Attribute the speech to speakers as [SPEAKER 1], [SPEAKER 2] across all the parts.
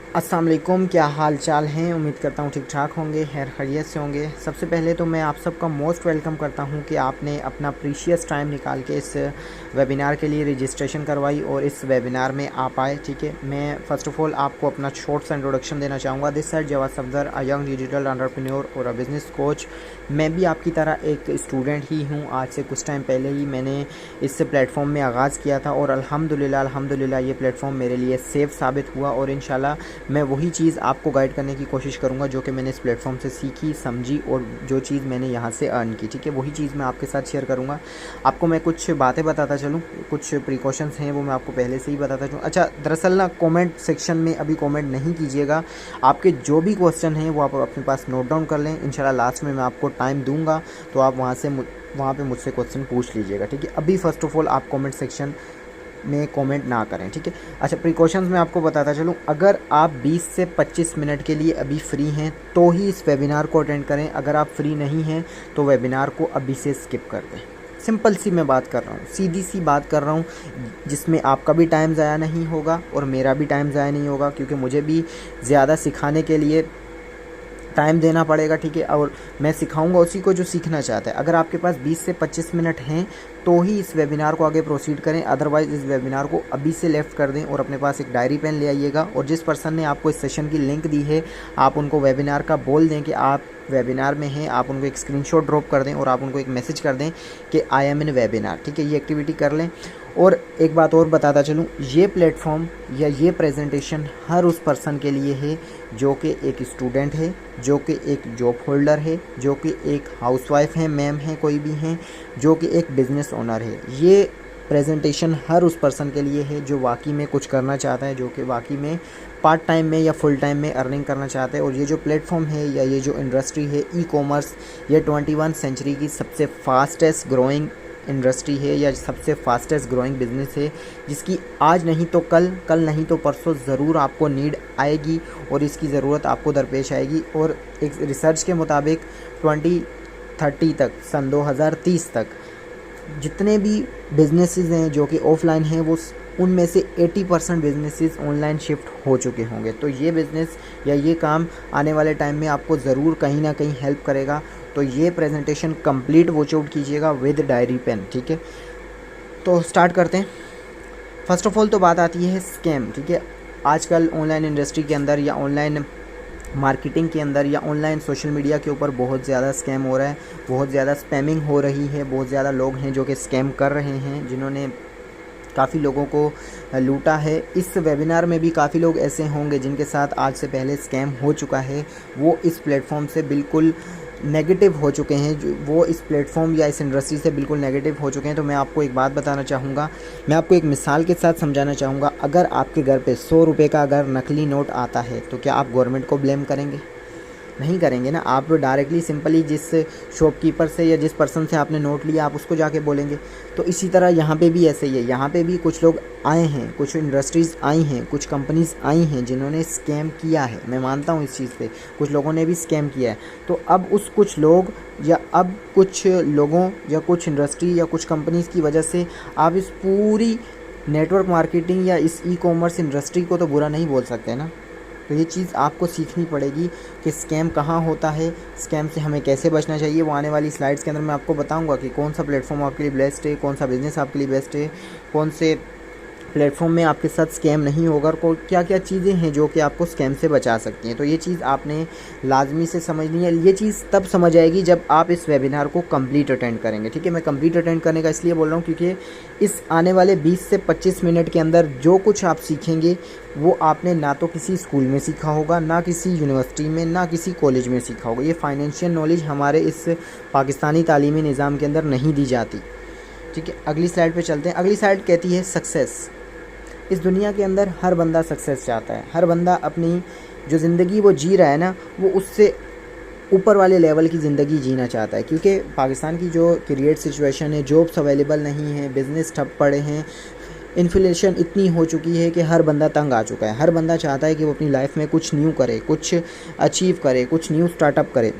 [SPEAKER 1] अस्सलाम वालेकुम, क्या हाल चाल हैं। उम्मीद करता हूँ ठीक ठाक होंगे, खैर खैरियत से होंगे। सबसे पहले तो मैं आप सबका मोस्ट वेलकम करता हूँ कि आपने अपना प्रीशियस टाइम निकाल के इस वेबिनार के लिए रजिस्ट्रेशन करवाई और इस वेबिनार में आप आए। ठीक है, मैं फ़र्स्ट ऑफ़ ऑल आपको अपना शॉर्ट सा इंट्रोडक्शन देना चाहूँगा। This side Jawad Safdar, a young digital entrepreneur और अ बिज़नेस कोच। मैं भी आपकी तरह एक स्टूडेंट ही हूँ। आज से कुछ टाइम पहले ही मैंने इस प्लेटफॉर्म में आगाज़ किया था और अल्हम्दुलिल्लाह ये प्लेटफॉर्म मेरे लिए सेफ़ साबित हुआ और इंशाल्लाह मैं वही चीज़ आपको गाइड करने की कोशिश करूँगा जो कि मैंने इस प्लेटफॉर्म से सीखी, समझी और जो चीज़ मैंने यहाँ से अर्न की। ठीक है, वही चीज़ मैं आपके साथ शेयर करूँगा। आपको मैं कुछ बातें बताता चलूँ, कुछ प्रिकॉशंस हैं वो मैं आपको पहले से ही बताता चलूँ। अच्छा, दरअसल ना कमेंट सेक्शन में अभी कमेंट नहीं कीजिएगा। आपके जो भी क्वेश्चन हैं वो आप अपने पास नोट डाउन कर लें। इंशाल्लाह लास्ट में मैं आपको टाइम दूँगा तो आप वहाँ पे मुझसे क्वेश्चन पूछ लीजिएगा। ठीक है, अभी फ़र्स्ट ऑफ़ ऑल आप कमेंट सेक्शन में कमेंट ना करें। ठीक है, अच्छा प्रिकॉशंस मैं आपको बताता चलूँ। अगर आप 20 से 25 मिनट के लिए अभी फ्री हैं तो ही इस वेबिनार को अटेंड करें। अगर आप फ्री नहीं हैं तो वेबिनार को अभी से स्किप कर दें। सिंपल सी मैं बात कर रहा हूँ, सीधी सी बात कर रहा हूँ, जिसमें आपका भी टाइम ज़ाया नहीं होगा और मेरा भी टाइम ज़ाया नहीं होगा, क्योंकि मुझे भी ज़्यादा सिखाने के लिए टाइम देना पड़ेगा। ठीक है, और मैं सिखाऊंगा उसी को जो सीखना चाहता है। अगर आपके पास 20 से 25 मिनट हैं तो ही इस वेबिनार को आगे प्रोसीड करें, अदरवाइज़ इस वेबिनार को अभी से लेफ़्ट कर दें और अपने पास एक डायरी पेन ले आइएगा। और जिस पर्सन ने आपको इस सेशन की लिंक दी है आप उनको वेबिनार का बोल दें कि आप वेबिनार में हैं, आप उनको एक स्क्रीनशॉट ड्रॉप कर दें और आप उनको एक मैसेज कर दें कि आई एम इन वेबिनार। ठीक है, ये एक्टिविटी कर लें। और एक बात और बताता चलूँ, ये प्लेटफॉर्म या ये प्रेजेंटेशन हर उस पर्सन के लिए है जो कि एक स्टूडेंट है, जो कि एक जॉब होल्डर है, जो कि एक हाउसवाइफ है, मैम है, कोई भी हैं, जो कि एक बिज़नेस ओनर है। ये प्रेजेंटेशन हर उस पर्सन के लिए है जो वाकई में कुछ करना चाहता है, जो कि वाकई में पार्ट टाइम में या फुल टाइम में अर्निंग करना चाहता है। और ये जो प्लेटफॉर्म है या ये जो इंडस्ट्री है ई कॉमर्स, ये 21 सेंचुरी की सबसे फास्टेस्ट ग्रोइंग इंडस्ट्री है या सबसे फास्टेस्ट ग्रोइंग बिजनेस है, जिसकी आज नहीं तो कल, कल नहीं तो परसों ज़रूर आपको नीड आएगी और इसकी ज़रूरत आपको दरपेश आएगी। और एक रिसर्च के मुताबिक 2030 तक, सन 2030 तक जितने भी बिजनेसेस हैं जो कि ऑफलाइन हैं वो उनमें से 80% बिजनेसेस ऑनलाइन शिफ्ट हो चुके होंगे। तो ये बिज़नेस या ये काम आने वाले टाइम में आपको ज़रूर कहीं ना कहीं हेल्प करेगा। तो ये प्रेजेंटेशन कंप्लीट वॉच आउट कीजिएगा विद डायरी पेन। ठीक है, तो स्टार्ट करते हैं। फ़र्स्ट ऑफ ऑल तो बात आती है स्कैम। ठीक है, आजकल ऑनलाइन इंडस्ट्री के अंदर या ऑनलाइन मार्केटिंग के अंदर या ऑनलाइन सोशल मीडिया के ऊपर बहुत ज़्यादा स्कैम हो रहा है, बहुत ज़्यादा स्पैमिंग हो रही है, बहुत ज़्यादा लोग हैं जो कि स्कैम कर रहे हैं, जिन्होंने काफ़ी लोगों को लूटा है। इस वेबिनार में भी काफ़ी लोग ऐसे होंगे जिनके साथ आज से पहले स्कैम हो चुका है, वो इस प्लेटफॉर्म से बिल्कुल नेगेटिव हो चुके हैं, जो वो इस प्लेटफॉर्म या इस इंडस्ट्री से बिल्कुल नेगेटिव हो चुके हैं। तो मैं आपको एक बात बताना चाहूँगा, मैं आपको एक मिसाल के साथ समझाना चाहूँगा। अगर आपके घर पे 100 रुपये का अगर नकली नोट आता है तो क्या आप गवर्नमेंट को ब्लेम करेंगे? नहीं करेंगे ना। आप डायरेक्टली सिंपली जिस शॉपकीपर से या जिस पर्सन से आपने नोट लिया आप उसको जाके बोलेंगे। तो इसी तरह यहाँ पे भी ऐसे ही है। यहाँ पे भी कुछ लोग आए हैं, कुछ इंडस्ट्रीज़ आई हैं, कुछ कंपनीज़ आई हैं जिन्होंने स्कैम किया है। मैं मानता हूँ इस चीज़ पे, कुछ लोगों ने भी स्कैम किया है। तो अब उस कुछ लोग या अब कुछ लोगों या कुछ इंडस्ट्री या कुछ कंपनीज़ की वजह से आप इस पूरी नेटवर्क मार्केटिंग या इस ई कॉमर्स इंडस्ट्री को तो बुरा नहीं बोल सकते ना। तो ये चीज़ आपको सीखनी पड़ेगी कि स्कैम कहाँ होता है, स्कैम से हमें कैसे बचना चाहिए। वो आने वाली स्लाइड्स के अंदर मैं आपको बताऊंगा कि कौन सा प्लेटफॉर्म आपके लिए बेस्ट है, कौन सा बिज़नेस आपके लिए बेस्ट है, कौन से प्लेटफॉर्म में आपके साथ स्कैम नहीं होगा और क्या क्या चीज़ें हैं जो कि आपको स्कैम से बचा सकती हैं। तो ये चीज़ आपने लाजमी से समझनी है। ये चीज़ तब समझ आएगी जब आप इस वेबिनार को कंप्लीट अटेंड करेंगे। ठीक है, मैं कंप्लीट अटेंड करने का इसलिए बोल रहा हूँ क्योंकि इस आने वाले 20 से 25 मिनट के अंदर जो कुछ आप सीखेंगे वो आपने ना तो किसी स्कूल में सीखा होगा, ना किसी यूनिवर्सिटी में, ना किसी कॉलेज में सीखा होगा। ये फाइनेंशियल नॉलेज हमारे इस पाकिस्तानी तालीमी निज़ाम के अंदर नहीं दी जाती। ठीक है, अगली स्लाइड पे चलते हैं। अगली स्लाइड कहती है सक्सेस। इस दुनिया के अंदर हर बंदा सक्सेस चाहता है। हर बंदा अपनी जो ज़िंदगी वो जी रहा है ना, वो उससे ऊपर वाले लेवल की ज़िंदगी जीना चाहता है। क्योंकि पाकिस्तान की जो क्रिएट सिचुएशन है, जॉब्स अवेलेबल नहीं है, बिज़नेस ठप पड़े हैं, इन्फ्लेशन इतनी हो चुकी है कि हर बंदा तंग आ चुका है। हर बंदा चाहता है कि वो अपनी लाइफ में कुछ न्यू करे, कुछ अचीव करे, कुछ न्यू स्टार्टअप करे।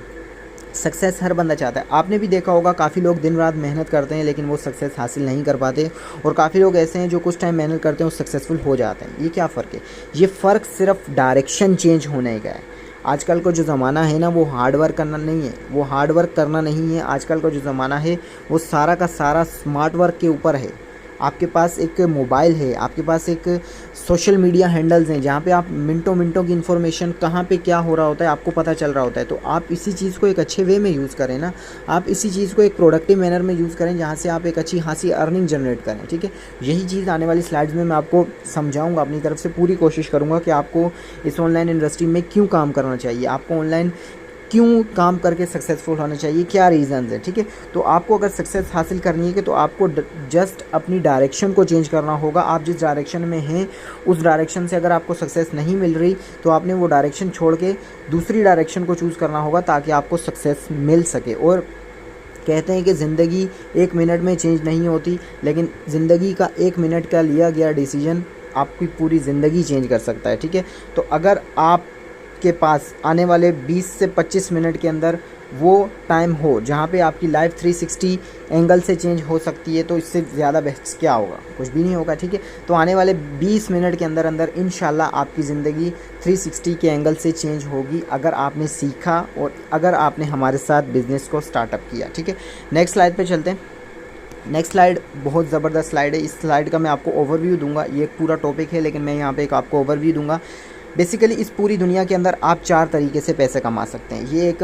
[SPEAKER 1] सक्सेस हर बंदा चाहता है। आपने भी देखा होगा काफ़ी लोग दिन रात मेहनत करते हैं लेकिन वो सक्सेस हासिल नहीं कर पाते, और काफ़ी लोग ऐसे हैं जो कुछ टाइम मेहनत करते हैं और सक्सेसफुल हो जाते हैं। ये क्या फ़र्क है? ये फ़र्क सिर्फ डायरेक्शन चेंज होने का है। आजकल का जो ज़माना है ना, वो हार्ड वर्क करना नहीं है, वो हार्ड वर्क करना नहीं है। आजकल का जो ज़माना है वो सारा का सारा स्मार्ट वर्क के ऊपर है। आपके पास एक मोबाइल है, आपके पास एक सोशल मीडिया हैंडल्स हैं जहाँ पे आप मिनटों मिनटों की इन्फॉर्मेशन कहाँ पे क्या हो रहा होता है आपको पता चल रहा होता है। तो आप इसी चीज़ को एक अच्छे वे में यूज़ करें ना, आप इसी चीज़ को एक प्रोडक्टिव मैनर में यूज़ करें जहाँ से आप एक अच्छी खासी अर्निंग जनरेट करें। ठीक है, यही चीज़ आने वाली स्लाइड्स में मैं आपको समझाऊँगा। अपनी तरफ से पूरी कोशिश करूँगा कि आपको इस ऑनलाइन इंडस्ट्री में क्यों काम करना चाहिए, आपको ऑनलाइन क्यों काम करके सक्सेसफुल होना चाहिए, क्या रीज़न्स है। ठीक है, तो आपको अगर सक्सेस हासिल करनी है कि तो आपको जस्ट अपनी डायरेक्शन को चेंज करना होगा। आप जिस डायरेक्शन में हैं उस डायरेक्शन से अगर आपको सक्सेस नहीं मिल रही तो आपने वो डायरेक्शन छोड़ के दूसरी डायरेक्शन को चूज़ करना होगा ताकि आपको सक्सेस मिल सके। और कहते हैं कि ज़िंदगी 1 मिनट में चेंज नहीं होती, लेकिन ज़िंदगी का 1 मिनट का लिया गया डिसीजन आपकी पूरी ज़िंदगी चेंज कर सकता है। ठीक है, तो अगर आप के पास आने वाले 20 से 25 मिनट के अंदर वो टाइम हो जहाँ पे आपकी लाइफ 360 एंगल से चेंज हो सकती है, तो इससे ज़्यादा बेस्ट क्या होगा? कुछ भी नहीं होगा। ठीक है, तो आने वाले 20 मिनट के अंदर अंदर इंशाल्लाह आपकी ज़िंदगी 360 के एंगल से चेंज होगी अगर आपने सीखा और अगर आपने हमारे साथ बिज़नेस को स्टार्टअप किया। ठीक है, नेक्स्ट स्लाइड पे चलते हैं। नेक्स्ट स्लाइड बहुत ज़बरदस्त स्लाइड है। इस स्लाइड का मैं आपको ओवरव्यू दूंगा। ये एक पूरा टॉपिक है लेकिन मैं यहाँ पे एक आपको ओवरव्यू दूंगा। बेसिकली इस पूरी दुनिया के अंदर आप 4 तरीके से पैसे कमा सकते हैं। ये एक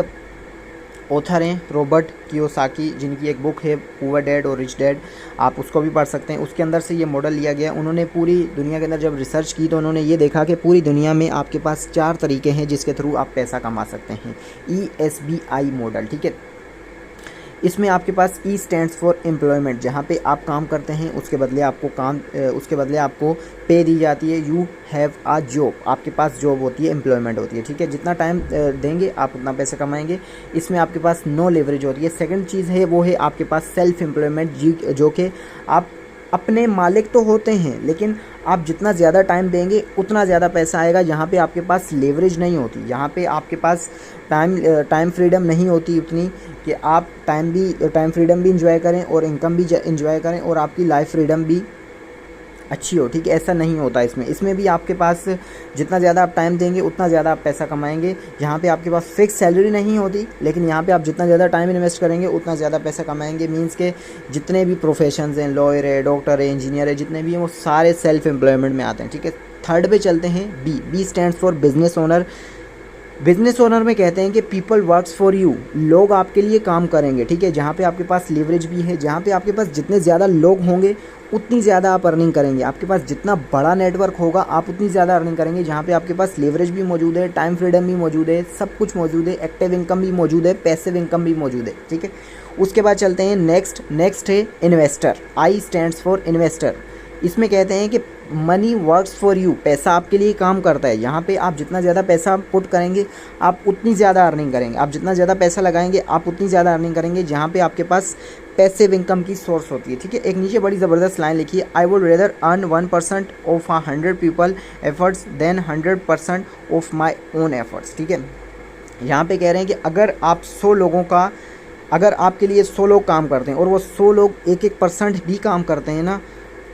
[SPEAKER 1] ऑथर हैं रॉबर्ट कियोसाकी, जिनकी एक बुक है पुअर डैड और रिच डैड, आप उसको भी पढ़ सकते हैं। उसके अंदर से ये मॉडल लिया गया है। उन्होंने पूरी दुनिया के अंदर जब रिसर्च की तो उन्होंने ये देखा कि पूरी दुनिया में आपके पास 4 तरीके हैं जिसके थ्रू आप पैसा कमा सकते हैं। ESBI model. ठीक है, इसमें आपके पास E स्टैंड्स फॉर एम्प्लॉयमेंट, जहाँ पे आप काम करते हैं उसके बदले आपको पे दी जाती है। यू हैव आ जॉब, आपके पास जॉब होती है, एम्प्लॉयमेंट होती है। ठीक है, जितना टाइम देंगे आप उतना पैसा कमाएंगे। इसमें आपके पास नो लेवरेज होती है। सेकंड चीज़ है वो है आपके पास सेल्फ एम्प्लॉयमेंट, जो कि आप अपने मालिक तो होते हैं लेकिन आप जितना ज़्यादा टाइम देंगे उतना ज़्यादा पैसा आएगा। यहाँ पे आपके पास लेवरेज नहीं होती, यहाँ पे आपके पास टाइम फ्रीडम नहीं होती उतनी कि आप टाइम फ्रीडम भी इंजॉय करें और इनकम भी इंजॉय करें और आपकी लाइफ फ्रीडम भी अच्छी हो। ठीक है, ऐसा नहीं होता इसमें भी आपके पास जितना ज़्यादा आप टाइम देंगे उतना ज़्यादा आप पैसा कमाएंगे। यहाँ पे आपके पास फिक्स सैलरी नहीं होती लेकिन यहाँ पे आप जितना ज़्यादा टाइम इन्वेस्ट करेंगे उतना ज़्यादा पैसा कमाएंगे। मींस के जितने भी प्रोफेशंस हैं, लॉयर है, डॉक्टर है, इंजीनियर है, जितने भी हैं वो सारे सेल्फ एम्प्लॉयमेंट में आते हैं। ठीक है, थर्ड पे चलते हैं। B stands for business owner. Business owner में कहते हैं कि पीपल वर्क्स फॉर यू, लोग आपके लिए काम करेंगे। ठीक है, जहाँ पे आपके पास लीवरेज भी है, जहाँ पे आपके पास जितने ज़्यादा लोग होंगे उतनी ज़्यादा आप अर्निंग करेंगे। आपके पास जितना बड़ा नेटवर्क होगा आप उतनी ज़्यादा अर्निंग करेंगे। जहाँ पे आपके पास लीवरेज भी मौजूद है, टाइम फ्रीडम भी मौजूद है, सब कुछ मौजूद है, एक्टिव इनकम भी मौजूद है, पैसिव इनकम भी मौजूद है। ठीक है, उसके बाद चलते हैं नेक्स्ट है investor. I stands for investor. इसमें कहते हैं कि मनी वर्क्स फॉर यू, पैसा आपके लिए काम करता है। यहाँ पे आप जितना ज़्यादा पैसा पुट करेंगे आप उतनी ज़्यादा अर्निंग करेंगे, आप जितना ज़्यादा पैसा लगाएंगे आप उतनी ज़्यादा अर्निंग करेंगे। जहाँ पे आपके पास पैसिव इनकम की सोर्स होती है। ठीक है, एक नीचे बड़ी ज़बरदस्त लाइन लिखी है, I would rather earn 1% of 100 people efforts than 100% of my own efforts. ठीक है, यहाँ पे कह रहे हैं कि अगर आपके लिए 100 लोग काम करते हैं और वो 100 लोग 1% भी काम करते हैं ना,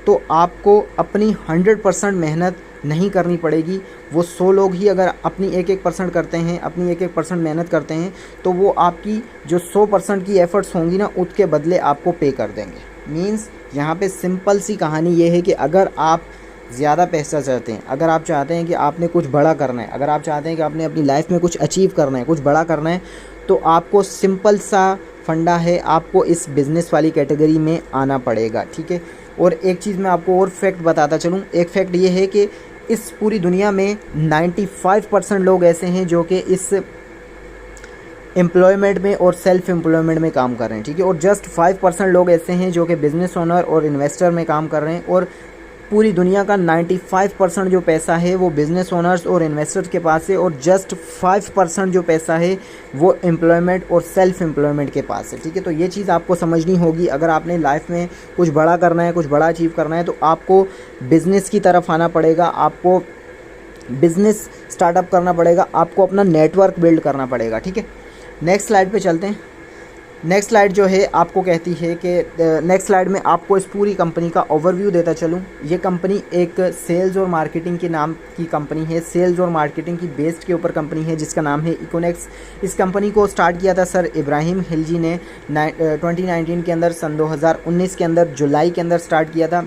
[SPEAKER 1] तो आपको अपनी 100% मेहनत नहीं करनी पड़ेगी। वो 100 लोग ही अगर अपनी 1% करते हैं, अपनी 1% मेहनत करते हैं, तो वो आपकी जो 100% की एफ़र्ट्स होंगी ना उसके बदले आपको पे कर देंगे। मींस यहाँ पे सिंपल सी कहानी ये है कि अगर आप ज़्यादा पैसा चाहते हैं, अगर आप चाहते हैं कि आपने कुछ बड़ा करना है, अगर आप चाहते हैं कि आपने अपनी लाइफ में कुछ अचीव करना है, कुछ बड़ा करना है, तो आपको सिंपल सा फंडा है, आपको इस बिज़नेस वाली कैटेगरी में आना पड़ेगा। ठीक है, और एक चीज़ मैं आपको और फैक्ट बताता चलूँ। एक फैक्ट ये है कि इस पूरी दुनिया में 95% लोग ऐसे हैं जो कि इस एम्प्लॉयमेंट में और सेल्फ एम्प्लॉयमेंट में काम कर रहे हैं। ठीक है, और जस्ट 5% लोग ऐसे हैं जो कि बिज़नेस ओनर और इन्वेस्टर में काम कर रहे हैं। और पूरी दुनिया का 95% जो पैसा है वो बिज़नेस ओनर्स और इन्वेस्टर्स के पास है, और जस्ट 5% जो पैसा है वो एम्प्लॉयमेंट और सेल्फ एम्प्लॉयमेंट के पास है। ठीक है, तो ये चीज़ आपको समझनी होगी। अगर आपने लाइफ में कुछ बड़ा करना है, कुछ बड़ा अचीव करना है, तो आपको बिज़नेस की तरफ आना पड़ेगा, आपको बिज़नेस स्टार्टअप करना पड़ेगा, आपको अपना नेटवर्क बिल्ड करना पड़ेगा। ठीक है, नेक्स्ट स्लाइड पे चलते हैं। नेक्स्ट स्लाइड जो है आपको कहती है कि नेक्स्ट स्लाइड में आपको इस पूरी कंपनी का ओवरव्यू देता चलूँ। ये कंपनी एक सेल्स और मार्केटिंग के नाम की कंपनी है, सेल्स और मार्केटिंग की बेस्ड के ऊपर कंपनी है जिसका नाम है इकोनेक्स। इस कंपनी को स्टार्ट किया था सर इब्राहिम हिलजी ने 2019 के अंदर, सन 2019 के अंदर जुलाई के अंदर स्टार्ट किया था।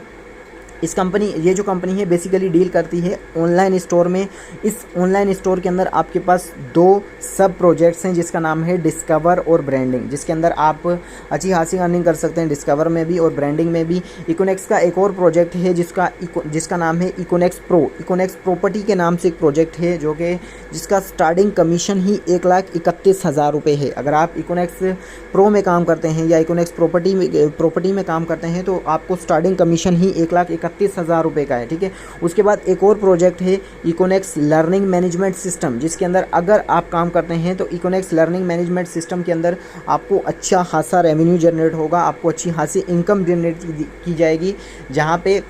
[SPEAKER 1] ये जो कंपनी है बेसिकली डील करती है ऑनलाइन स्टोर में। इस ऑनलाइन स्टोर के अंदर आपके पास 2 सब प्रोजेक्ट्स हैं जिसका नाम है डिस्कवर और ब्रांडिंग, जिसके अंदर आप अच्छी खासी अर्निंग कर सकते हैं डिस्कवर में भी और ब्रांडिंग में भी। इकोनेक्स का एक और प्रोजेक्ट है जिसका नाम है इकोनेक्स प्रो। इकोनेक्स प्रॉपर्टी के नाम से एक प्रोजेक्ट है जो कि जिसका स्टार्टिंग कमीशन ही 1,31,000 रुपये है। अगर आप इकोनेक्स प्रो में काम करते हैं या इकोनेक्स प्रॉपर्टी में काम करते हैं तो आपको स्टार्टिंग कमीशन ही 1,31,000 रुपये का है, ठीक है। उसके बाद एक और प्रोजेक्ट है इकोनेक्स लर्निंग मैनेजमेंट सिस्टम, जिसके अंदर अगर आप काम करते हैं तो इकोनेक्स लर्निंग मैनेजमेंट सिस्टम के अंदर आपको अच्छा खासा रेवेन्यू जनरेट होगा, आपको अच्छी खासी इनकम जनरेट की जाएगी, जहाँ पे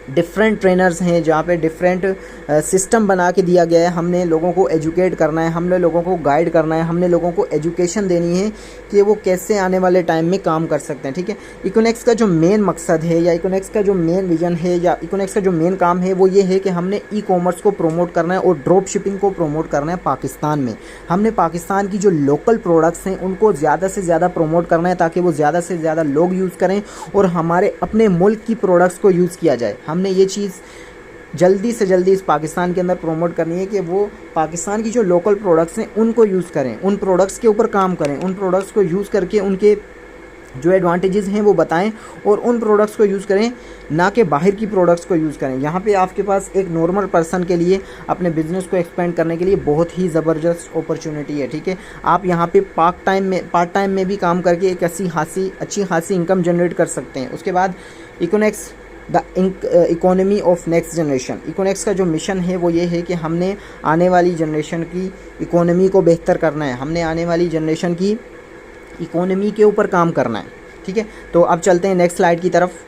[SPEAKER 1] डिफरेंट ट्रेनर्स हैं, जहाँ पे डिफरेंट सिस्टम बना के दिया गया है। हमने लोगों को एजुकेट करना है, हमने लोगों को गाइड करना है, हमने लोगों को एजुकेशन देनी है कि वो कैसे आने वाले टाइम में काम कर सकते हैं, ठीक है। इकोनेक्स का जो मेन मकसद है या इकोनेक्स का जो मेन विजन है या इकोनेक्स का जो मेन काम है वो ये है कि हमने ई कॉमर्स को प्रोमोट करना है और ड्रॉप शिपिंग को प्रोमोट करना है पाकिस्तान में। हमने पाकिस्तान की जो लोकल प्रोडक्ट्स हैं उनको ज़्यादा से ज़्यादा प्रोमोट करना है ताकि वो ज़्यादा से ज़्यादा लोग यूज़ करें और हमारे अपने मुल्क की प्रोडक्ट्स को यूज़ किया जाए। हमने ये चीज़ जल्दी से जल्दी इस पाकिस्तान के अंदर प्रमोट करनी है कि वो पाकिस्तान की जो लोकल प्रोडक्ट्स हैं उनको यूज़ करें, उन प्रोडक्ट्स के ऊपर काम करें, उन प्रोडक्ट्स को यूज़ करके उनके जो एडवांटेजेस हैं वो बताएं और उन प्रोडक्ट्स को यूज़ करें, ना कि बाहर की प्रोडक्ट्स को यूज़ करें। यहाँ पे आपके पास एक नॉर्मल पर्सन के लिए अपने बिज़नेस को एक्सपेंड करने के लिए बहुत ही ज़बरदस्त अपॉर्चुनिटी है, ठीक है। आप यहाँ पे पार्ट टाइम में भी काम करके एक अच्छी खासी इनकम जनरेट कर सकते हैं। उसके बाद Econex the economy of next generation. Econex का जो मिशन है वो ये है कि हमने आने वाली जनरेशन की इकोनॉमी को बेहतर करना है, हमने आने वाली जनरेशन की इकोनॉमी के ऊपर काम करना है, ठीक है। तो अब चलते हैं नेक्स्ट स्लाइड की तरफ।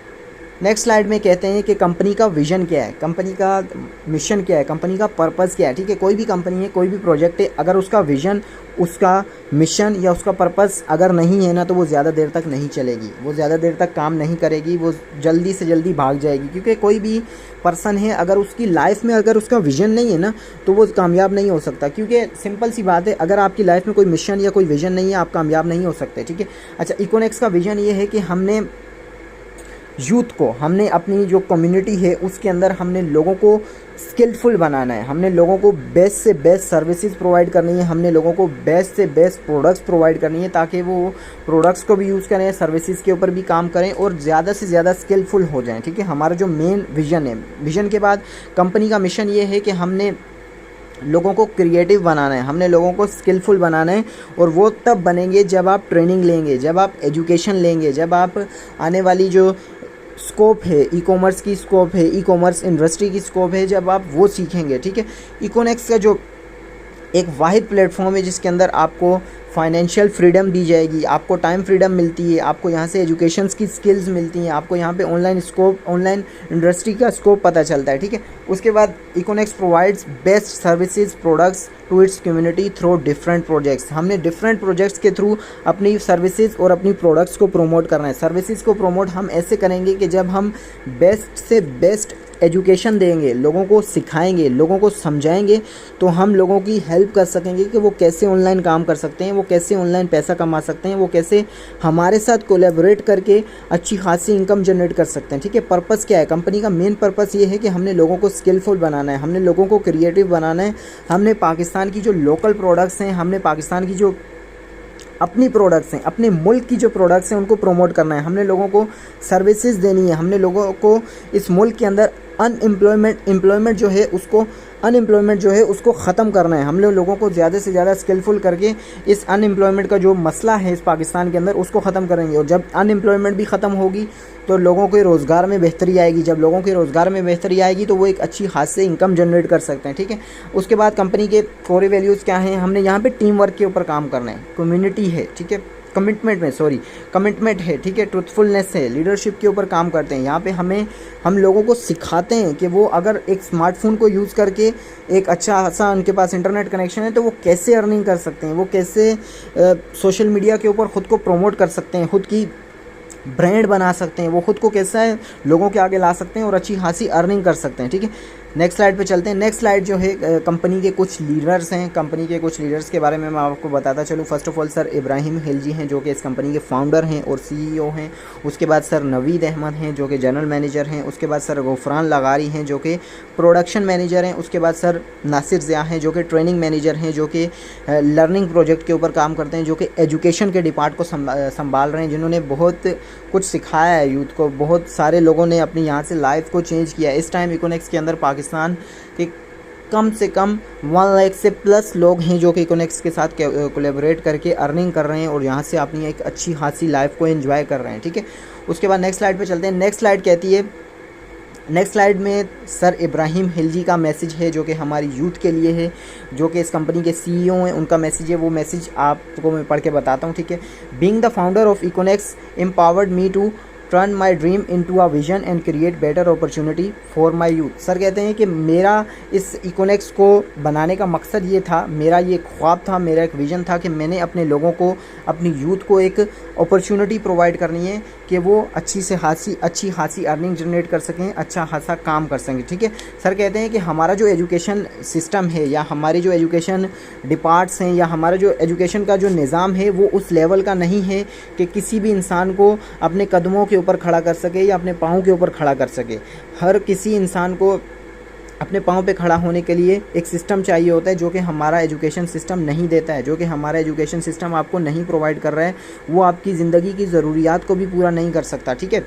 [SPEAKER 1] नेक्स्ट स्लाइड में कहते हैं कि कंपनी का विजन क्या है, कंपनी का मिशन क्या है, कंपनी का पर्पस क्या है, ठीक है। कोई भी कंपनी है, कोई भी प्रोजेक्ट है, अगर उसका विजन, उसका मिशन या उसका पर्पस अगर नहीं है ना तो वो ज़्यादा देर तक नहीं चलेगी, वो ज़्यादा देर तक काम नहीं करेगी, वो जल्दी से जल्दी भाग जाएगी। क्योंकि कोई भी पर्सन है अगर उसकी लाइफ में अगर उसका विजन नहीं है ना तो वो कामयाब नहीं हो सकता। क्योंकि सिंपल सी बात है, अगर आपकी लाइफ में कोई मिशन या कोई विजन नहीं है आप कामयाब नहीं हो सकते, ठीक है। अच्छा, इकोनेक्स का विजन ये है कि हमने यूथ को, हमने अपनी जो कम्युनिटी है उसके अंदर हमने लोगों को स्किलफुल बनाना है, हमने लोगों को बेस्ट से बेस्ट सर्विसेज प्रोवाइड करनी है, हमने लोगों को बेस्ट से बेस्ट प्रोडक्ट्स प्रोवाइड करनी है ताकि वो प्रोडक्ट्स को भी यूज़ करें, सर्विसेज के ऊपर भी काम करें और ज़्यादा से ज़्यादा स्किलफुल हो जाएं, ठीक है। हमारा जो मेन विजन है, विजन के बाद कंपनी का मिशन ये है कि हमने लोगों को क्रिएटिव बनाना है, हमने लोगों को स्किलफुल बनाना है और वो तब बनेंगे जब आप ट्रेनिंग लेंगे, जब आप एजुकेशन लेंगे, जब आप आने वाली जो स्कोप है, ई कॉमर्स की स्कोप है, ई कॉमर्स इंडस्ट्री की स्कोप है, जब आप वो सीखेंगे, ठीक है। इकोनेक्स का जो एक वाहिद प्लेटफॉर्म है जिसके अंदर आपको फाइनेंशियल फ्रीडम दी जाएगी, आपको टाइम फ्रीडम मिलती है, आपको यहाँ से एजुकेशन की स्किल्स मिलती हैं, आपको यहाँ पे ऑनलाइन इंडस्ट्री का स्कोप पता चलता है, ठीक है। उसके बाद Econex provides best services products to its community through different projects. हमने डिफरेंट प्रोजेक्ट्स के थ्रू अपनी सर्विसेज और अपनी प्रोडक्ट्स को प्रमोट करना है। सर्विसेज को प्रमोट हम ऐसे करेंगे कि जब हम बेस्ट से बेस्ट एजुकेशन देंगे, लोगों को सिखाएंगे, लोगों को समझाएंगे तो हम लोगों की हेल्प कर सकेंगे कि वो कैसे ऑनलाइन काम कर सकते हैं, वो कैसे ऑनलाइन पैसा कमा सकते हैं, वो कैसे हमारे साथ कोलैबोरेट करके अच्छी खासी इनकम जनरेट कर सकते हैं, ठीक है। पर्पस क्या है, कंपनी का मेन पर्पस ये है कि हमने लोगों को स्किलफुल बनाना है, हमने लोगों को क्रिएटिव बनाना है, हमने पाकिस्तान की जो लोकल प्रोडक्ट्स हैं, हमने पाकिस्तान की जो अपनी प्रोडक्ट्स हैं, अपने मुल्क की जो प्रोडक्ट्स हैं उनको प्रमोट करना है, हमने लोगों को सर्विसेज देनी है, हमने लोगों को इस मुल्क के अंदर अनएम्प्लॉयमेंट जो है उसको ख़त्म करना है। हम लोगों को ज़्यादा से ज़्यादा स्किलफुल करके इस अनएम्प्लॉयमेंट का जो मसला है इस पाकिस्तान के अंदर उसको ख़त्म करेंगे। और जब अनएम्प्लॉयमेंट भी ख़त्म होगी तो लोगों के रोज़गार में बेहतरी आएगी, जब लोगों के रोज़गार में बेहतरी आएगी तो वो एक अच्छी खासी इनकम जनरेट कर सकते हैं, ठीक है। उसके बाद कंपनी के कोर वैल्यूज़ क्या हैं, हमने यहाँ पर टीम वर्क के ऊपर काम करना है, कम्युनिटी है, ठीक है। कमिटमेंट है, ठीक है, ट्रूथफुलनेस है, लीडरशिप के ऊपर काम करते हैं। यहाँ पे हम लोगों को सिखाते हैं कि वो अगर एक स्मार्टफोन को यूज़ करके एक अच्छा सा उनके पास इंटरनेट कनेक्शन है तो वो कैसे अर्निंग कर सकते हैं, वो कैसे सोशल मीडिया के ऊपर ख़ुद को प्रमोट कर सकते हैं, खुद की ब्रांड बना सकते हैं, वो खुद को कैसा है लोगों के आगे ला सकते हैं और अच्छी खासी अर्निंग कर सकते हैं, ठीक है। नेक्स्ट स्लाइड पे चलते हैं। नेक्स्ट स्लाइड जो है कंपनी के कुछ लीडर्स हैं, कंपनी के कुछ लीडर्स के बारे में मैं आपको बताता चलूँ। First of all sir Ibrahim Khilji हैं जो कि इस कंपनी के फाउंडर हैं और सीईओ हैं। उसके बाद सर नवीद अहमद हैं जो कि जनरल मैनेजर हैं। उसके बाद सर गफरान लगारी हैं जो कि प्रोडक्शन मैनेजर हैं। उसके बाद सर नासिर ज़िया हैं जो कि ट्रेनिंग मैनेजर हैं, जो कि लर्निंग प्रोजेक्ट के ऊपर काम करते हैं, जो कि एजुकेशन के डिपार्ट को संभाल रहे हैं, जिन्होंने बहुत कुछ सिखाया है यूथ को। बहुत सारे लोगों ने अपनी यहाँ से लाइफ को चेंज किया है। इस टाइम इकोनेक्स के अंदर पाकिस्तान के कम से कम 1 लाख से प्लस लोग हैं जो कि इकोनेक्स के साथ कोलैबोरेट करके अर्निंग कर रहे हैं और यहाँ से अपनी एक अच्छी खासी लाइफ को एंजॉय कर रहे हैं, ठीक है। उसके बाद नेक्स्ट स्लाइड पे चलते हैं। नेक्स्ट स्लाइड कहती है, नेक्स्ट स्लाइड में सर इब्राहिम खिलजी का मैसेज है जो कि हमारी यूथ के लिए है, जो कि इस कंपनी के सीईओ हैं, उनका मैसेज है। वो मैसेज आपको मैं पढ़ के बताता हूँ, ठीक है। Being the founder of Econex empowered me to turn my dream into a vision and create better opportunity for my youth. Sir कहते हैं कि मेरा इस इकोनेक्स को बनाने का मकसद ये था, मेरा ये ख्वाब था, मेरा एक विजन था कि मैंने अपने लोगों को, अपनी यूथ को एक अपॉर्चुनिटी प्रोवाइड करनी है कि वो अच्छी खासी अर्निंग जनरेट कर सकें, अच्छा खासा काम कर सकें, ठीक है। सर कहते हैं कि हमारा जो एजुकेशन सिस्टम है या हमारे जो एजुकेशन डिपार्ट्स हैं या हमारा जो एजुकेशन का जो निज़ाम है वो उस लेवल का नहीं है कि किसी भी इंसान को अपने कदमों के ऊपर खड़ा कर सके या अपने पाँव के ऊपर खड़ा कर सके। हर किसी इंसान को अपने पाँव पे खड़ा होने के लिए एक सिस्टम चाहिए होता है जो कि हमारा एजुकेशन सिस्टम नहीं देता है, जो कि हमारा एजुकेशन सिस्टम आपको नहीं प्रोवाइड कर रहा है। वो आपकी ज़िंदगी की ज़रूरियात को भी पूरा नहीं कर सकता, ठीक है।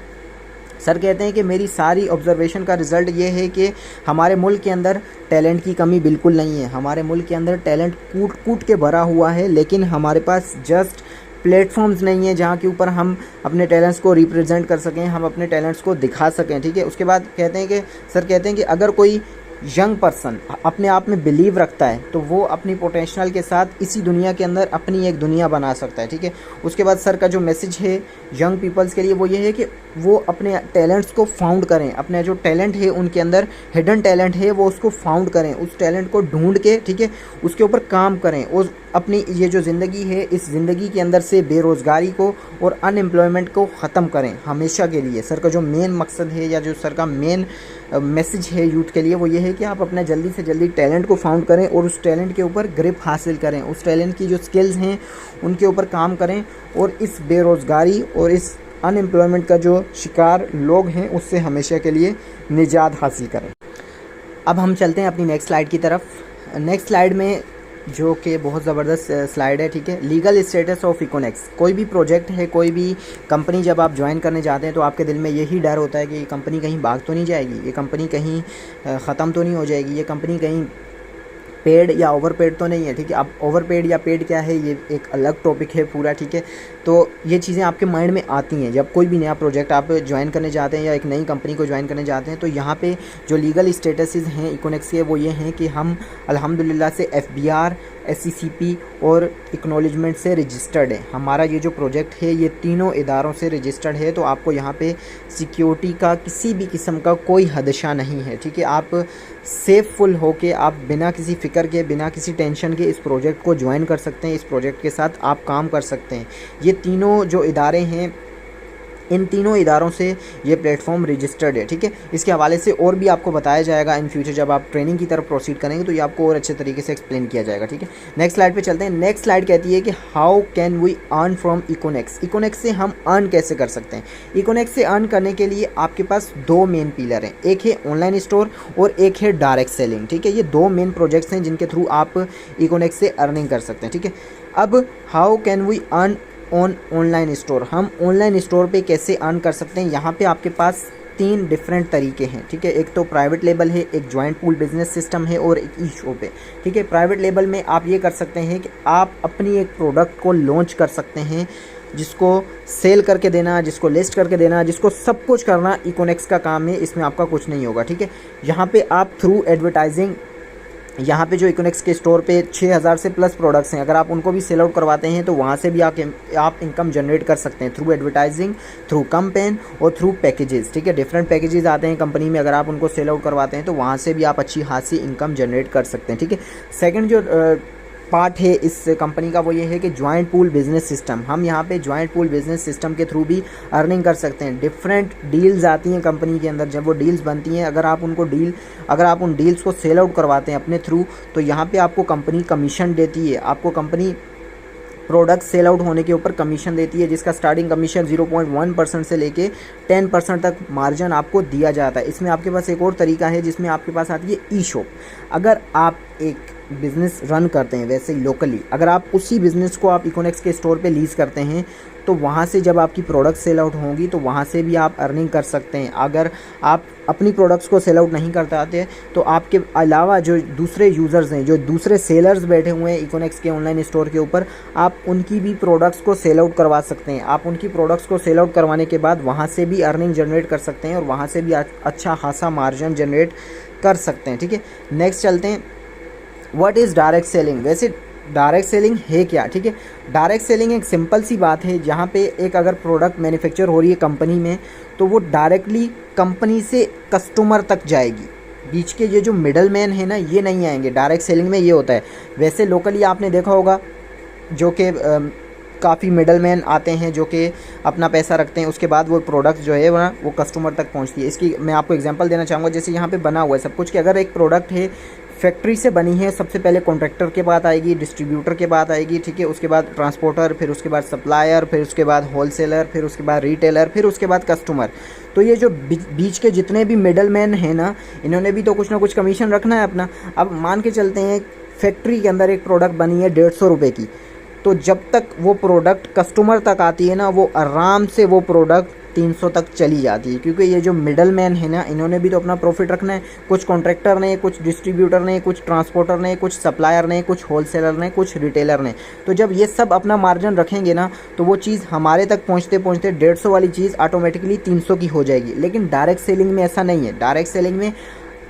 [SPEAKER 1] सर कहते हैं कि मेरी सारी ऑब्जर्वेशन का रिज़ल्ट ये है कि हमारे मुल्क के अंदर टैलेंट की कमी बिल्कुल नहीं है। हमारे मुल्क के अंदर टैलेंट कूट के भरा हुआ है, लेकिन हमारे पास जस्ट प्लेटफॉर्म्स नहीं है जहाँ के ऊपर हम अपने टैलेंट्स को रिप्रेजेंट कर सकें, हम अपने टैलेंट्स को दिखा सकें, ठीक है। उसके बाद कहते हैं कि सर कहते हैं कि अगर कोई यंग पर्सन अपने आप में बिलीव रखता है तो वो अपनी पोटेंशियल के साथ इसी दुनिया के अंदर अपनी एक दुनिया बना सकता है, ठीक है। उसके बाद सर का जो मैसेज है यंग पीपल्स के लिए वो ये है कि वो अपने टैलेंट्स को फाउंड करें, अपने जो टैलेंट है उनके अंदर हिडन टैलेंट है वो उसको फाउंड करें, उस टैलेंट को ढूंढ के, ठीक है, उसके ऊपर काम करें और अपनी ये जो ज़िंदगी है इस ज़िंदगी के अंदर से बेरोज़गारी को और अनएम्प्लॉयमेंट को ख़त्म करें हमेशा के लिए। सर का जो मेन मकसद है या जो सर का मेन मैसेज है यूथ के लिए वो ये है कि आप अपना जल्दी से जल्दी टैलेंट को फाउंड करें और उस टैलेंट के ऊपर ग्रिप हासिल करें, उस टैलेंट की जो स्किल्स हैं उनके ऊपर काम करें और इस बेरोज़गारी और इस अनएम्प्लॉयमेंट का जो शिकार लोग हैं उससे हमेशा के लिए निजात हासिल करें। अब हम चलते हैं अपनी नेक्स्ट स्लाइड की तरफ। नेक्स्ट स्लाइड में जो कि बहुत ज़बरदस्त स्लाइड है, ठीक है। Legal status of Econex. कोई भी प्रोजेक्ट है, कोई भी कंपनी जब आप ज्वाइन करने जाते हैं तो आपके दिल में यही डर होता है कि ये कंपनी कहीं भाग तो नहीं जाएगी, ये कंपनी कहीं ख़त्म तो नहीं हो जाएगी, ये कंपनी कहीं पेड या ओवर पेड तो नहीं है, ठीक है। अब ओवर पेड या पेड क्या है ये एक अलग टॉपिक है पूरा, ठीक है। तो ये चीज़ें आपके माइंड में आती हैं जब कोई भी नया प्रोजेक्ट आप ज्वाइन करने जाते हैं या एक नई कंपनी को ज्वाइन करने जाते हैं। तो यहाँ पे जो लीगल स्टेटसेस हैं इकोनेक्स के वो ये हैं कि हम अल्हम्दुलिल्लाह से FBR, SCCP और एक्नॉलेजमेंट से रजिस्टर्ड है। हमारा ये जो प्रोजेक्ट है ये तीनों इदारों से रजिस्टर्ड है, तो आपको यहाँ पे सिक्योरिटी का किसी भी किस्म का कोई खदशा नहीं है, ठीक है। आप सेफुल होके आप बिना किसी फ़िक्र के, बिना किसी टेंशन के इस प्रोजेक्ट को ज्वाइन कर सकते हैं, इस प्रोजेक्ट के साथ आप काम कर सकते हैं। ये तीनों जो इदारे हैं इन तीनों इदारों से ये प्लेटफॉर्म रजिस्टर्ड है, ठीक है। इसके हवाले से और भी आपको बताया जाएगा इन फ्यूचर जब आप ट्रेनिंग की तरफ प्रोसीड करेंगे तो ये आपको और अच्छे तरीके से एक्सप्लेन किया जाएगा, ठीक है। नेक्स्ट स्लाइड पे चलते हैं। नेक्स्ट स्लाइड कहती है कि how can we earn from Econex. Econex से हम अर्न कैसे कर सकते हैं। इकोनेक्स से अर्न करने के लिए आपके पास दो मेन पिलर हैं, एक है ऑनलाइन स्टोर और एक है डायरेक्ट सेलिंग, ठीक है। ये दो मेन प्रोजेक्ट्स हैं जिनके थ्रू आप इकोनेक्स से अर्निंग कर सकते हैं, ठीक है। अब how can we earn online store. हम ऑनलाइन स्टोर पे कैसे अर्न कर सकते हैं। यहाँ पे आपके पास 3 डिफरेंट तरीके हैं, ठीक है। एक तो प्राइवेट लेबल है, एक जॉइंट पूल बिजनेस सिस्टम है और एक ई शॉप है, ठीक है। प्राइवेट लेबल में आप ये कर सकते हैं कि आप अपनी एक प्रोडक्ट को लॉन्च कर सकते हैं, जिसको सेल करके देना, जिसको लिस्ट करके देना, जिसको सब कुछ करना इकोनेक्स का काम है, इसमें आपका कुछ नहीं होगा, ठीक है। यहाँ पे आप थ्रू एडवर्टाइजिंग यहाँ पे जो इकोनेक्स के स्टोर पे 6000 से प्लस प्रोडक्ट्स हैं, अगर आप उनको भी सेल आउट करवाते हैं तो वहाँ से भी आप इनकम जनरेट कर सकते हैं थ्रू एडवर्टाइजिंग, थ्रू कैंपेन और थ्रू पैकेजेस। ठीक है, डिफरेंट पैकेजेस आते हैं कंपनी में, अगर आप उनको सेल आउट करवाते हैं तो वहाँ से भी आप अच्छी खासी इनकम जनरेट कर सकते हैं। ठीक है, सेकेंड जो पार्ट है इस कंपनी का वो ये है कि जॉइंट पूल बिजनेस सिस्टम। हम यहाँ पे जॉइंट पूल बिजनेस सिस्टम के थ्रू भी अर्निंग कर सकते हैं। डिफरेंट डील्स आती हैं कंपनी के अंदर, जब वो डील्स बनती हैं अगर आप उन डील्स को सेल आउट करवाते हैं अपने थ्रू, तो यहाँ पे आपको कंपनी कमीशन देती है। आपको कंपनी प्रोडक्ट सेल आउट होने के ऊपर कमीशन देती है, जिसका स्टार्टिंग कमीशन 0.1% से लेके 10% तक मार्जिन आपको दिया जाता है। इसमें आपके पास एक और तरीका है जिसमें आपके पास आती है ई शॉप। अगर आप एक बिज़नेस रन करते हैं वैसे ही लोकली, अगर आप उसी बिज़नेस को आप इकोनेक्स के स्टोर पे लीज़ करते हैं तो वहाँ से जब आपकी प्रोडक्ट सेल आउट होंगी तो वहाँ से भी आप अर्निंग कर सकते हैं। अगर आप अपनी प्रोडक्ट्स को सेल आउट नहीं करते आते तो आपके अलावा जो दूसरे यूज़र्स हैं, जो दूसरे सेलर्स बैठे हुए हैं इकोनेक्स के ऑनलाइन स्टोर के ऊपर, आप उनकी भी प्रोडक्ट्स को सेल आउट करवा सकते हैं। आप उनकी प्रोडक्ट्स को सेल आउट करवाने के बाद वहाँ से भी अर्निंग जनरेट कर सकते हैं और वहाँ से भी अच्छा खासा मार्जिन जनरेट कर सकते हैं। ठीक है, नेक्स्ट चलते हैं, व्हाट इज़ डायरेक्ट सेलिंग। वैसे डायरेक्ट सेलिंग है क्या? ठीक है, डायरेक्ट सेलिंग एक सिंपल सी बात है, जहाँ पे एक अगर प्रोडक्ट मैन्युफैक्चर हो रही है कंपनी में तो वो डायरेक्टली कंपनी से कस्टमर तक जाएगी। बीच के ये जो मिडल मैन है ना, ये नहीं आएंगे। डायरेक्ट सेलिंग में ये होता है। वैसे लोकली आपने देखा होगा जो कि काफ़ी मिडल मैन आते हैं जो कि अपना पैसा रखते हैं, उसके बाद वो प्रोडक्ट जो है वो कस्टमर तक पहुंचती है। इसकी मैं आपको एग्जांपल देना चाहूँगा। जैसे यहाँ पे बना हुआ है सब कुछ कि अगर एक प्रोडक्ट है फैक्ट्री से बनी है, सबसे पहले कॉन्ट्रैक्टर के बाद आएगी, डिस्ट्रीब्यूटर के बाद आएगी, ठीक है, उसके बाद ट्रांसपोर्टर, फिर उसके बाद सप्लायर, फिर उसके बाद होलसेलर, फिर उसके बाद रिटेलर, फिर उसके बाद कस्टमर। तो ये जो बीच के जितने भी मिडल मैन हैं ना, इन्होंने भी तो कुछ ना कुछ कमीशन रखना है अपना। अब मान के चलते हैं फैक्ट्री के अंदर एक प्रोडक्ट बनी है 150 रुपये की, तो जब तक वो प्रोडक्ट कस्टमर तक आती है ना, वो आराम से वो प्रोडक्ट 300 तक चली जाती है, क्योंकि ये जो मिडल मैन है ना, इन्होंने भी तो अपना प्रॉफिट रखना है। कुछ कॉन्ट्रैक्टर ने, कुछ डिस्ट्रीब्यूटर ने, कुछ ट्रांसपोर्टर ने, कुछ सप्लायर ने, कुछ होलसेलर ने, कुछ रिटेलर ने। तो जब ये सब अपना मार्जिन रखेंगे ना, तो वो चीज़ हमारे तक पहुँचते पहुँचते 150 वाली चीज़ ऑटोमेटिकली 300 की हो जाएगी। लेकिन डायरेक्ट सेलिंग में ऐसा नहीं है। डायरेक्ट सेलिंग में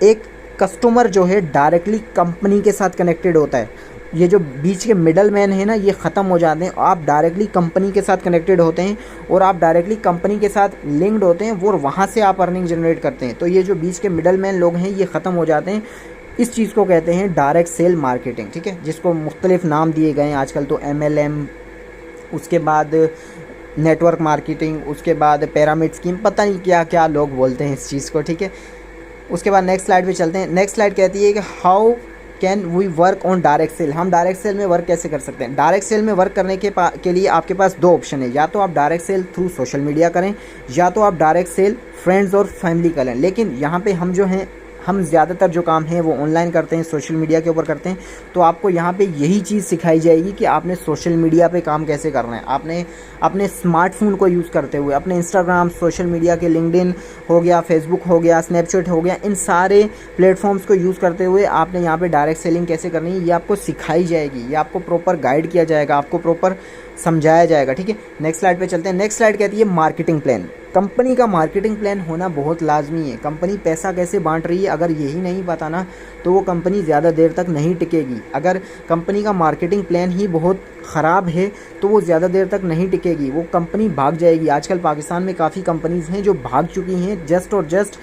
[SPEAKER 1] एक कस्टमर जो है डायरेक्टली कंपनी के साथ कनेक्टेड होता है। ये जो बीच के मिडल मैन है ना, ये ख़त्म हो जाते हैं। आप डायरेक्टली कंपनी के साथ कनेक्टेड होते हैं और आप डायरेक्टली कंपनी के साथ लिंक्ड होते हैं, वो वहाँ से आप अर्निंग जनरेट करते हैं। तो ये जो बीच के मिडल मैन लोग हैं ये ख़त्म हो जाते हैं। इस चीज़ को कहते हैं डायरेक्ट सेल मार्केटिंग। ठीक है, जिसको मुख्तलिफ नाम दिए गए हैं आजकल तो MLM, उसके बाद नेटवर्क मार्केटिंग, उसके बाद पिरामिड स्कीम, पता नहीं क्या क्या लोग बोलते हैं इस चीज़ को। ठीक है, उसके बाद नेक्स्ट स्लाइड पे चलते हैं। नेक्स्ट स्लाइड कहती है कि how can we work on direct sale. हम डायरेक्ट सेल में वर्क कैसे कर सकते हैं? डायरेक्ट सेल में वर्क करने के लिए आपके पास दो ऑप्शन है। या तो आप direct sale through social media करें, या तो आप डायरेक्ट सेल फ्रेंड्स और फैमिली करें। लेकिन यहाँ पे हम जो हैं, हम ज़्यादातर जो काम है वो ऑनलाइन करते हैं, सोशल मीडिया के ऊपर करते हैं। तो आपको यहाँ पे यही चीज़ सिखाई जाएगी कि आपने सोशल मीडिया पे काम कैसे करना है। आपने अपने स्मार्टफोन को यूज़ करते हुए अपने इंस्टाग्राम, सोशल मीडिया के लिंक्डइन हो गया, फेसबुक हो गया, स्नैपचैट हो गया, इन सारे प्लेटफॉर्म्स को यूज़ करते हुए आपने यहाँ पे डायरेक्ट सेलिंग कैसे करनी है ये आपको सिखाई जाएगी। ये आपको प्रॉपर गाइड किया जाएगा, आपको प्रॉपर समझाया जाएगा। ठीक है, नेक्स्ट स्लाइड पे चलते हैं। नेक्स्ट स्लाइड कहती है मार्केटिंग प्लान। कंपनी का मार्केटिंग प्लान होना बहुत लाजमी है। कंपनी पैसा कैसे बांट रही है, अगर यही नहीं पता ना, तो वो कंपनी ज़्यादा देर तक नहीं टिकेगी। अगर कंपनी का मार्केटिंग प्लान ही बहुत ख़राब है तो वो ज़्यादा देर तक नहीं टिकेगी, वो कंपनी भाग जाएगी। आजकल पाकिस्तान में काफ़ी कंपनीज़ हैं जो भाग चुकी हैं जस्ट और जस्ट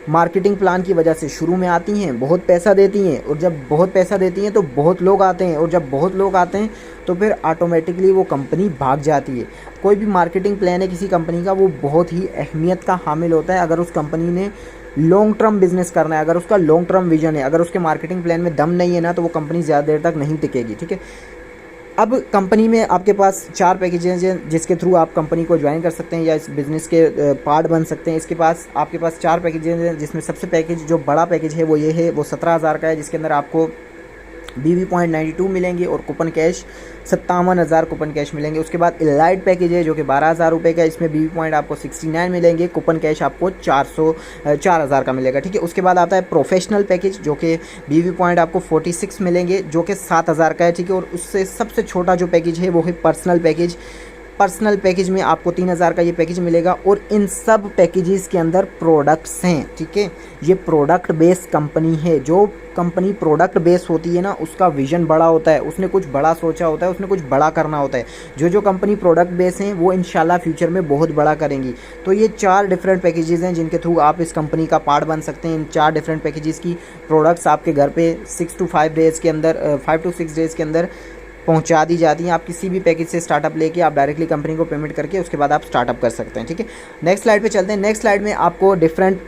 [SPEAKER 1] मार्केटिंग प्लान की वजह से। शुरू में आती हैं, बहुत पैसा देती हैं, और जब बहुत पैसा देती हैं तो बहुत लोग आते हैं, और जब बहुत लोग आते हैं तो फिर ऑटोमेटिकली वो कंपनी भाग जाती है। कोई भी मार्केटिंग प्लान है किसी कंपनी का, वो बहुत ही अहमियत का हामिल होता है। अगर उस कंपनी ने लॉन्ग टर्म बिजनेस करना है, अगर उसका लॉन्ग टर्म विजन है, अगर उसके मार्केटिंग प्लान में दम नहीं है ना, तो वो कंपनी ज़्यादा देर तक नहीं टिकेगी। ठीक है, अब कंपनी में आपके पास 4 पैकेजेज हैं जिसके थ्रू आप कंपनी को ज्वाइन कर सकते हैं या इस बिज़नेस के पार्ट बन सकते हैं। इसके पास आपके पास 4 पैकेजेज हैं, जिसमें सबसे पैकेज जो बड़ा पैकेज है वो ये है, वो 17,000 का है, जिसके अंदर आपको BV.92 मिलेंगे और कूपन कैश 57,000 कूपन कैश मिलेंगे। उसके बाद इलाइट पैकेज है जो कि 12,000 रुपये का है, इसमें BV पॉइंट आपको 69 मिलेंगे, कूपन कैश आपको 4,000 का मिलेगा। ठीक है, उसके बाद आता है प्रोफेशनल पैकेज जो कि BV पॉइंट आपको 46 मिलेंगे, जो कि 7,000 का है। ठीक है, और उससे सबसे छोटा जो पैकेज है वो है पर्सनल पैकेज। पर्सनल पैकेज में आपको 3000 का ये पैकेज मिलेगा और इन सब पैकेजेस के अंदर प्रोडक्ट्स हैं, ठीक है। ये प्रोडक्ट बेस्ड कंपनी है। जो कंपनी प्रोडक्ट बेस्ड होती है ना, उसका विजन बड़ा होता है, उसने कुछ बड़ा सोचा होता है, उसने कुछ बड़ा करना होता है। जो कंपनी प्रोडक्ट बेस्ड हैं वो इंशाल्लाह फ्यूचर में बहुत बड़ा करेंगी। तो ये 4 डिफरेंट पैकेजेस हैं जिनके थ्रू आप इस कंपनी का पार्ट बन सकते हैं। इन 4 डिफरेंट पैकेजेस की प्रोडक्ट्स आपके घर पे 6 to 5 डेज़ के अंदर 5 to 6 डेज़ के अंदर पहुंचा दी जाती हैं। आप किसी भी पैकेज से स्टार्टअप लेके आप डायरेक्टली कंपनी को पेमेंट करके उसके बाद आप स्टार्टअप कर सकते हैं, ठीक है। नेक्स्ट स्लाइड पे चलते हैं। नेक्स्ट स्लाइड में आपको डिफरेंट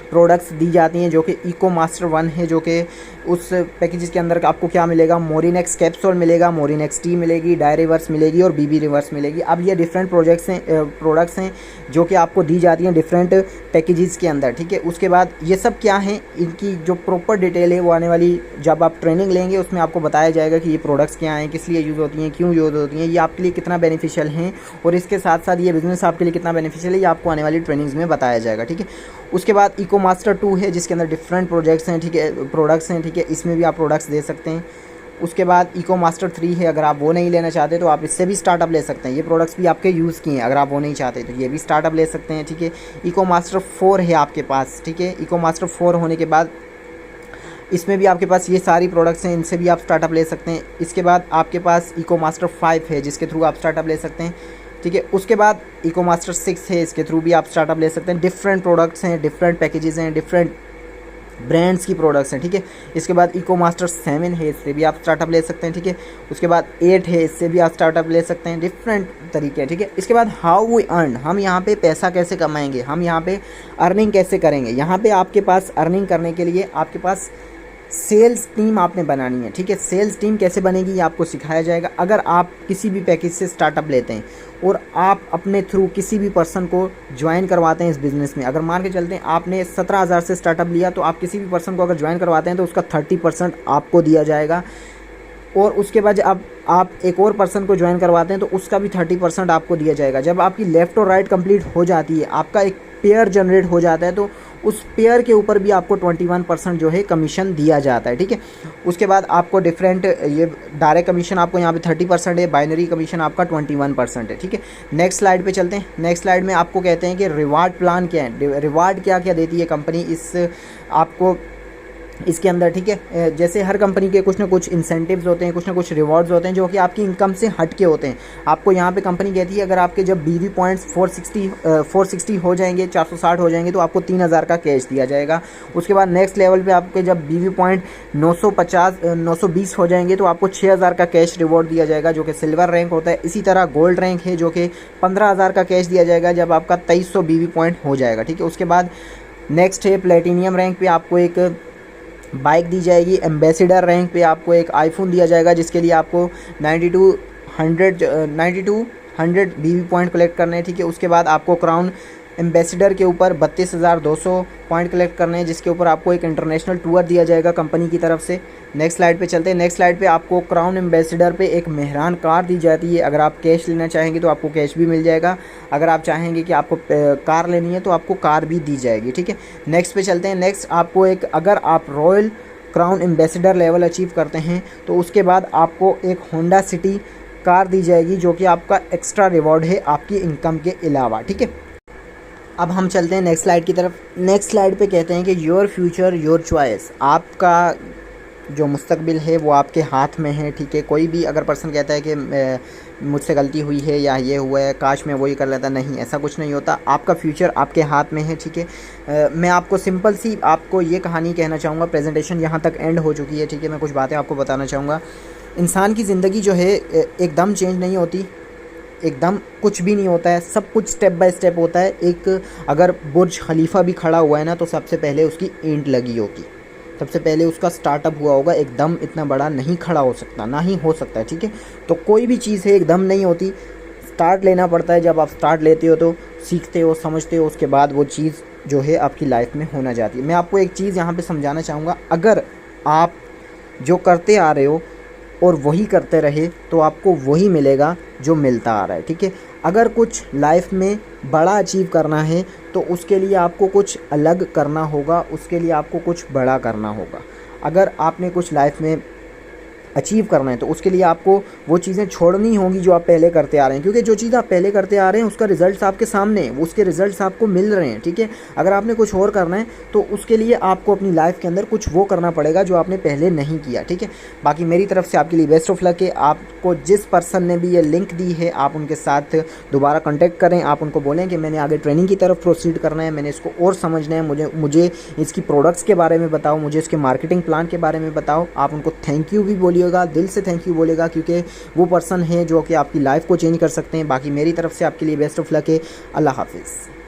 [SPEAKER 1] प्रोडक्ट्स दी जाती हैं जो कि इको मास्टर 1 है, जो कि उस पैकेजेस के अंदर आपको क्या मिलेगा, मोरिनेक्स कैप्सूल मिलेगा, मोरिनेक्स टी मिलेगी, डाई रिवर्स मिलेगी और बीबी रिवर्स मिलेगी। अब ये डिफरेंट प्रोडक्ट्स हैं जो कि आपको दी जाती हैं डिफरेंट पैकेजेस के अंदर, ठीक है। उसके बाद ये सब क्या हैं, इनकी जो प्रॉपर डिटेल है वो आने वाली जब आप ट्रेनिंग लेंगे उसमें आपको बताया जाएगा कि ये प्रोडक्ट्स क्या हैं, किस लिए यूज़ होती हैं, क्यों यूज़ होती हैं, ये आपके लिए कितना बेनिफिशियल हैं और इसके साथ साथ ये बिज़नेस आपके लिए कितना बेनिफिशियल है, ये आपको आने वाली ट्रेनिंग्स में बताया जाएगा, ठीक है। उसके बाद इको मास्टर 2 है जिसके अंदर डिफरेंट प्रोडक्ट्स हैं, ठीक है। इसमें भी आप प्रोडक्ट्स दे सकते हैं। उसके बाद इको मास्टर 3 है, अगर आप वो नहीं लेना चाहते तो आप इससे भी स्टार्टअप ले सकते हैं। ये प्रोडक्ट्स भी आपके यूज़ किए हैं, अगर आप वो नहीं चाहते तो ये भी स्टार्टअप ले सकते हैं, ठीक है। इको मास्टर 4 है आपके पास, ठीक है। इको मास्टर 4 होने के बाद इसमें भी आपके पास ये सारी प्रोडक्ट्स हैं, इनसे भी आप स्टार्टअप ले सकते हैं। इसके बाद आपके पास इको मास्टर 5 है जिसके थ्रू आप स्टार्टअप ले सकते हैं, ठीक है। उसके बाद इको मास्टर 6 है, इसके थ्रू भी आप स्टार्टअप ले सकते हैं। डिफरेंट प्रोडक्ट्स हैं, डिफरेंट पैकेजेस हैं, डिफरेंट ब्रांड्स की प्रोडक्ट्स हैं, ठीक है। इसके बाद इको मास्टर 7 है, इससे भी आप स्टार्टअप ले सकते हैं, ठीक है। उसके बाद 8 है, इससे भी आप स्टार्टअप ले सकते हैं। डिफरेंट तरीके हैं, ठीक है। इसके बाद हाउ वी अर्न, हम यहाँ पे पैसा कैसे कमाएंगे, हम यहाँ पे अर्निंग कैसे करेंगे। यहाँ पे आपके पास अर्निंग करने के लिए आपके पास सेल्स टीम आपने बनानी है, ठीक है। सेल्स टीम कैसे बनेगी ये आपको सिखाया जाएगा। अगर आप किसी भी पैकेज से स्टार्टअप लेते हैं और आप अपने थ्रू किसी भी पर्सन को ज्वाइन करवाते हैं इस बिज़नेस में, अगर मान के चलते हैं आपने 17,000 से स्टार्टअप लिया तो आप किसी भी पर्सन को अगर ज्वाइन करवाते हैं तो उसका 30% आपको दिया जाएगा और उसके बाद जब आप एक और पर्सन को ज्वाइन करवाते हैं तो उसका भी 30% आपको दिया जाएगा। जब आपकी लेफ़्ट और राइट कंप्लीट हो जाती है, आपका एक पेयर जनरेट हो जाता है तो उस पेयर के ऊपर भी आपको 21% जो है कमीशन दिया जाता है, ठीक है। उसके बाद आपको डिफरेंट ये डायरेक्ट कमीशन आपको यहाँ पे 30% है, बाइनरी कमीशन आपका 21% है, ठीक है। नेक्स्ट स्लाइड पे चलते हैं। नेक्स्ट स्लाइड में आपको कहते हैं कि रिवार्ड प्लान क्या है, रिवार्ड क्या क्या देती है कंपनी इस आपको इसके अंदर, ठीक है। जैसे हर कंपनी के कुछ ना कुछ इंसेंटिव्स होते हैं, कुछ ना कुछ रिवॉर्ड्स होते हैं जो कि आपकी इनकम से हट के होते हैं। आपको यहाँ पे कंपनी कहती है अगर आपके जब बीवी पॉइंट्स 460 हो जाएंगे, 460 हो जाएंगे तो आपको 3000 का कैश दिया जाएगा। उसके बाद नेक्स्ट लेवल पे आपके जब बीवी पॉइंट 920 हो जाएंगे तो आपको 6000 का कैश रिवॉर्ड दिया जाएगा जो कि सिल्वर रैंक होता है। इसी तरह गोल्ड रैंक है जो कि 15000 का कैश दिया जाएगा जब आपका 2300 बीवी पॉइंट हो जाएगा, ठीक है। उसके बाद नेक्स्ट है प्लेटिनियम रैंक पे आपको एक बाइक दी जाएगी। एम्बेसडर रैंक पे आपको एक आईफोन दिया जाएगा जिसके लिए आपको 9200 बीवी पॉइंट कलेक्ट करने हैं, ठीक है। उसके बाद आपको क्राउन एम्बेसडर के ऊपर 32,200 पॉइंट कलेक्ट करने हैं जिसके ऊपर आपको एक इंटरनेशनल टूर दिया जाएगा कंपनी की तरफ से। नेक्स्ट स्लाइड पे चलते हैं। नेक्स्ट स्लाइड पे आपको क्राउन एम्बेसडर पे एक मेहरान कार दी जाती है। अगर आप कैश लेना चाहेंगे तो आपको कैश भी मिल जाएगा, अगर आप चाहेंगे कि आपको कार लेनी है तो आपको कार भी दी जाएगी, ठीक है। नेक्स्ट पे चलते हैं। नेक्स्ट आपको एक अगर आप royal crown ambassador level achieve करते हैं तो उसके बाद आपको एक होंडा सिटी कार दी जाएगी जो कि आपका एक्स्ट्रा रिवॉर्ड है आपकी इनकम के अलावा, ठीक है। अब हम चलते हैं नेक्स्ट स्लाइड की तरफ। नेक्स्ट स्लाइड पे कहते हैं कि योर फ्यूचर योर चॉइस, आपका जो मुस्तकबिल है वो आपके हाथ में है, ठीक है। कोई भी अगर पर्सन कहता है कि मुझसे गलती हुई है या ये हुआ है, काश मैं वही कर लेता, नहीं, ऐसा कुछ नहीं होता। आपका फ्यूचर आपके हाथ में है, ठीक है। मैं आपको सिंपल सी आपको ये कहानी कहना चाहूँगा। प्रेजेंटेशन यहाँ तक एंड हो चुकी है, ठीक है। मैं कुछ बातें आपको बताना चाहूँगा। इंसान की ज़िंदगी जो है एकदम चेंज नहीं होती, एकदम कुछ भी नहीं होता है, सब कुछ स्टेप बाय स्टेप होता है। एक अगर बुर्ज खलीफा भी खड़ा हुआ है ना तो सबसे पहले उसकी ईंट लगी होगी, सबसे पहले उसका स्टार्टअप हुआ होगा। एकदम इतना बड़ा नहीं खड़ा हो सकता, ना ही हो सकता है, ठीक है। तो कोई भी चीज़ है एकदम नहीं होती, स्टार्ट लेना पड़ता है। जब आप स्टार्ट लेते हो तो सीखते हो, समझते हो, उसके बाद वो चीज़ जो है आपकी लाइफ में होना जाती है। मैं आपको एक चीज़ यहाँ पे समझाना चाहूँगा, अगर आप जो करते आ रहे हो और वही करते रहे तो आपको वही मिलेगा जो मिलता आ रहा है, ठीक है। अगर कुछ लाइफ में बड़ा अचीव करना है तो उसके लिए आपको कुछ अलग करना होगा, उसके लिए आपको कुछ बड़ा करना होगा। अगर आपने कुछ लाइफ में अचीव करना है तो उसके लिए आपको वो चीज़ें छोड़नी होंगी जो आप पहले करते आ रहे हैं, क्योंकि जो चीज़ आप पहले करते आ रहे हैं उसका रिजल्ट्स आपके सामने है, उसके रिजल्ट्स आपको मिल रहे हैं। ठीक है, अगर आपने कुछ और करना है तो उसके लिए आपको अपनी लाइफ के अंदर कुछ वो करना पड़ेगा जो आपने पहले नहीं किया। ठीक है, बाकी मेरी तरफ से आपके लिए बेस्ट ऑफ लक है। आपको जिस पर्सन ने भी ये लिंक दी है आप उनके साथ दोबारा कॉन्टैक्ट करें, आप उनको बोलें कि मैंने आगे ट्रेनिंग की तरफ प्रोसीड करना है, मैंने इसको और समझना है, मुझे इसकी प्रोडक्ट्स के बारे में बताओ, मुझे इसके मार्केटिंग प्लान के बारे में बताओ। आप उनको थैंक यू भी बोलिएगा, दिल से थैंक यू बोलेगा, क्योंकि वो पर्सन है जो कि आपकी लाइफ को चेंज कर सकते हैं। बाकी मेरी तरफ से आपके लिए बेस्ट ऑफ लक है। अल्लाह हाफिज़।